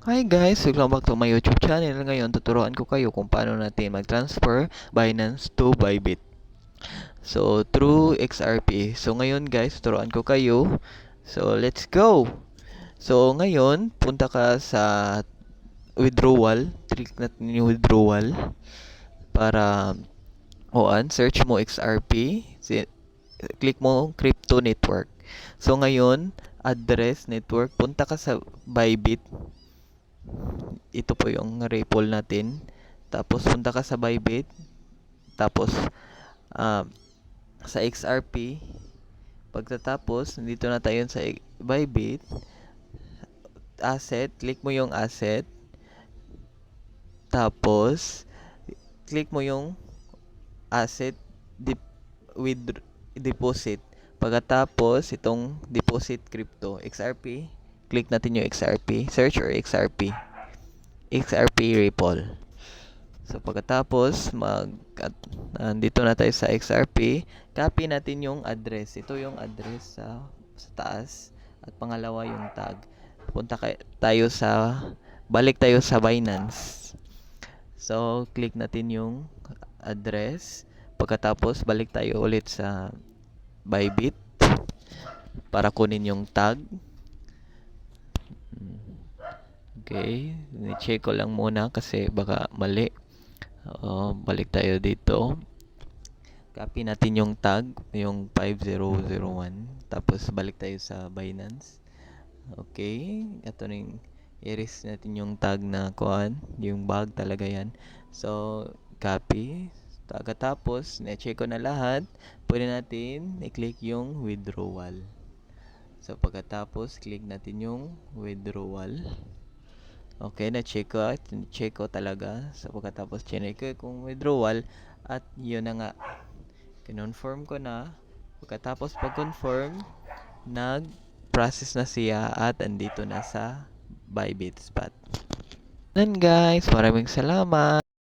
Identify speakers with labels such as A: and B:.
A: Hi guys! Welcome back to my YouTube channel. Ngayon, tuturuan ko kayo kung paano natin mag-transfer Binance to Bybit. So, through XRP. So, ngayon guys, tuturuan ko kayo. So, let's go! So, ngayon, punta ka sa withdrawal. Click natin yung withdrawal. Para, search mo XRP. Click mo Crypto Network. So, ngayon, address network. Punta ka sa Bybit. Ito po yung Ripple natin. Tapos punta ka sa Bybit. Tapos uh, sa XRP. Pagkatapos, nandito na tayo sa Bybit. Asset, click mo yung asset. Tapos click mo yung asset with deposit. Pagkatapos itong deposit crypto XRP, click natin yung XRP, search or XRP Ripple. So pagkatapos nandito na tayo sa XRP, copy natin yung address. Ito yung address sa taas at pangalawa yung tag. Balik tayo sa Binance. So click natin yung address. Pagkatapos balik tayo ulit sa Bybit para kunin yung tag. Okay, ni-check ko lang muna kasi baka mali. Balik tayo dito. Copy natin yung tag, yung 5001. Tapos balik tayo sa Binance. Okay, ito na yung erase natin yung tag na kuan, yung bag talaga yan. So, copy. Pagkatapos, na-check ko na lahat, pwede natin i-click yung withdrawal. So, pagkatapos, click natin yung withdrawal. Okay, check ko talaga. So, pagkatapos, check ko kung withdrawal. At yun na nga. Kinonfirm ko na. Pagkatapos, pag-confirm, nag-process na siya at andito na sa Bybit spot. Then guys, maraming salamat.